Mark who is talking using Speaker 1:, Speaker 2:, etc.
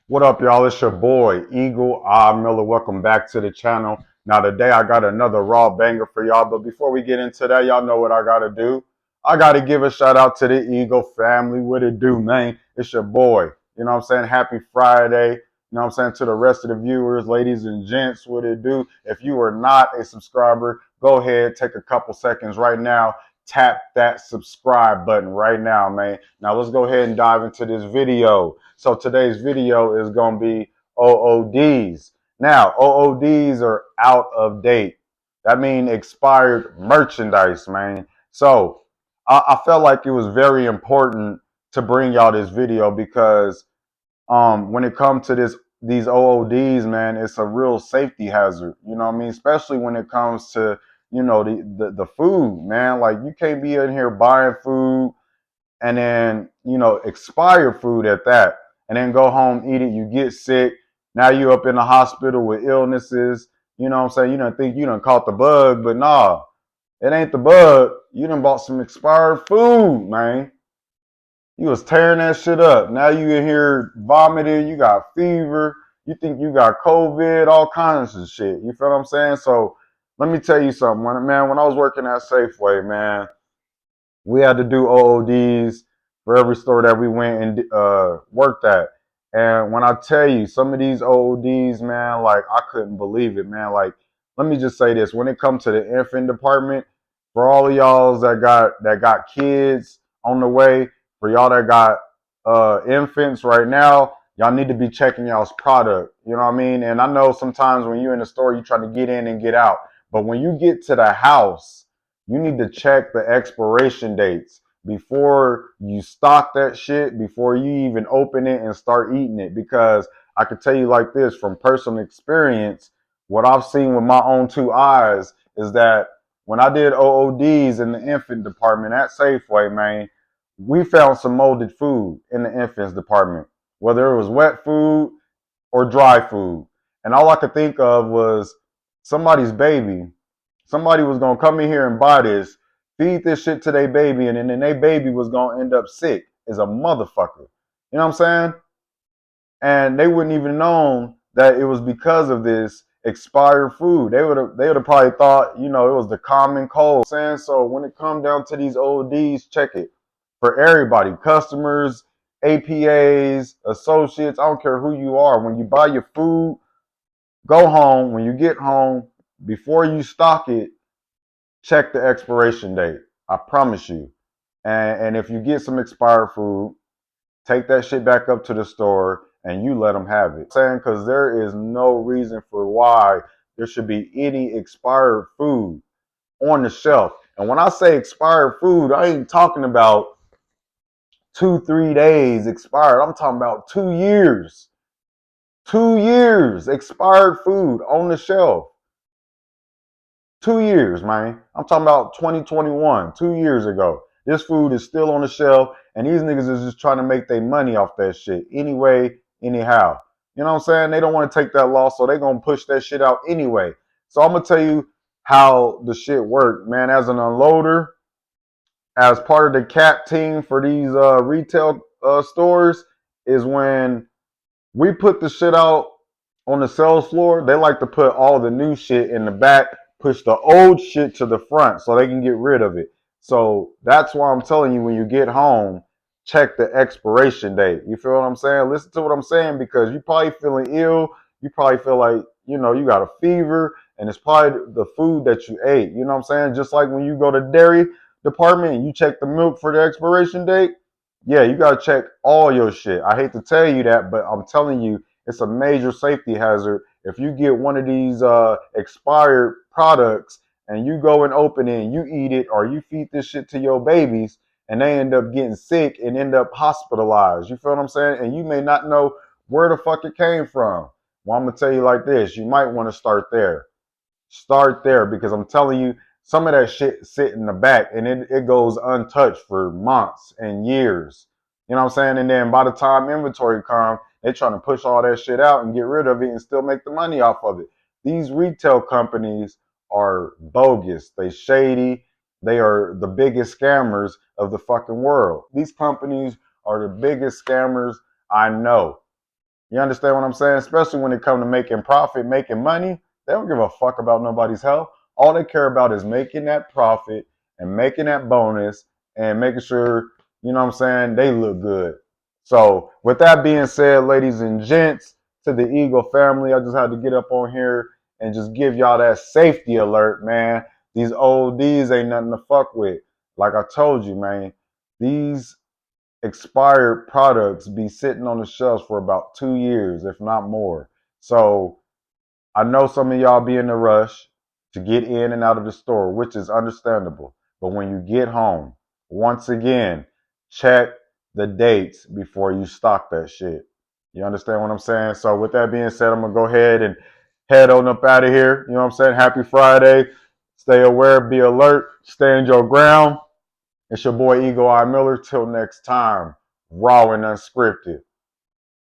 Speaker 1: What up, y'all? It's your boy, Eagle Miller. Welcome back to the channel. Now, today I got another raw banger for y'all. But before we get into that, y'all know what I got to do. I got to give a shout out to the Eagle family. What it do, man? It's your boy. You know what I'm saying? Happy Friday. You know what I'm saying? To the rest of the viewers, ladies and gents, what it do? If you are not a subscriber, go ahead, take a couple seconds right now. Tap that subscribe button right now, man. Now let's go ahead and dive into this video. So today's video is going to be OODs. Now, OODs are out of date. That means expired merchandise, man. So I felt like it was very important to bring y'all this video because when it comes to these OODs, man, it's a real safety hazard. You know what I mean? Especially when it comes to, you know, the food, man. Like you can't be in here buying food and then, you know, expire food at that, and then go home, eat it, you get sick. Now you up in the hospital with illnesses. You know what I'm saying? You don't think you done caught the bug, but nah, it ain't the bug. You done bought some expired food, man. You was tearing that shit up. Now you in here vomiting, you got fever, you think you got COVID, all kinds of shit. You feel what I'm saying? So let me tell you something. When I was working at Safeway, man, we had to do OODs for every store that we went and worked at. And when I tell you some of these OODs, man, like I couldn't believe it, man. Like, let me just say this: when it comes to the infant department, for all of y'all that got kids on the way, for y'all that got infants right now, y'all need to be checking y'all's product. You know what I mean? And I know sometimes when you're in the store, you try to get in and get out, but when you get to the house, you need to check the expiration dates before you stock that shit, before you even open it and start eating it. Because I can tell you like this from personal experience, what I've seen with my own two eyes is that when I did OODs in the infant department at Safeway, man, we found some molded food in the infants department, whether it was wet food or dry food. And all I could think of was somebody's baby. Somebody was gonna come in here and buy this, feed this shit to their baby, and then their baby was gonna end up sick as a motherfucker. You know what I'm saying? And they wouldn't even known that it was because of this expired food. They would have probably thought, you know, it was the common cold. You know what I'm saying? So when it comes down to these ODs, check it for everybody, customers, APAs, associates. I don't care who you are. When you buy your food, go home. When you get home, before you stock it, check the expiration date. I promise you. And if you get some expired food, take that shit back up to the store and you let them have it. Saying because there is no reason for why there should be any expired food on the shelf. And when I say expired food, I ain't talking about 2, 3 days expired. I'm talking about 2 years. 2 years expired food on the shelf. 2 years, man. I'm talking about 2021, 2 years ago. This food is still on the shelf, and these niggas is just trying to make their money off that shit anyway, anyhow. You know what I'm saying? They don't want to take that loss, so they gonna push that shit out anyway. So I'm gonna tell you how the shit worked, man. As an unloader, as part of the cap team for these retail stores, is when we put the shit out on the sales floor. They like to put all the new shit in the back, push the old shit to the front so they can get rid of it. So that's why I'm telling you, when you get home, check the expiration date. You feel what I'm saying? Listen to what I'm saying, because you probably feeling ill. You probably feel like, you know, you got a fever, and it's probably the food that you ate. You know what I'm saying? Just like when you go to dairy department and you check the milk for the expiration date. Yeah, you got to check all your shit. I hate to tell you that, but I'm telling you, it's a major safety hazard if you get one of these expired products and you go and open it and you eat it, or you feed this shit to your babies and they end up getting sick and end up hospitalized. You feel what I'm saying? And you may not know where the fuck it came from. Well, I'm going to tell you like this. You might want to start there. Start there, because I'm telling you, some of that shit sit in the back and it goes untouched for months and years. You know what I'm saying? And then by the time inventory comes, they're trying to push all that shit out and get rid of it and still make the money off of it. These retail companies are bogus. They shady. They are the biggest scammers of the fucking world. These companies are the biggest scammers I know. You understand what I'm saying? Especially when it comes to making profit, making money, they don't give a fuck about nobody's health. All they care about is making that profit and making that bonus and making sure, you know what I'm saying, they look good. So, with that being said, ladies and gents, to the Eagle family, I just had to get up on here and just give y'all that safety alert, man. These ODs ain't nothing to fuck with. Like I told you, man, these expired products be sitting on the shelves for about 2 years, if not more. So I know some of y'all be in a rush to get in and out of the store, which is understandable. But when you get home, once again, check the dates before you stock that shit. You understand what I'm saying? So with that being said, I'm gonna go ahead and head on up out of here. You know what I'm saying? Happy Friday. Stay aware, be alert, stand your ground. It's your boy Eagle Eye Miller. Till next time, raw and unscripted.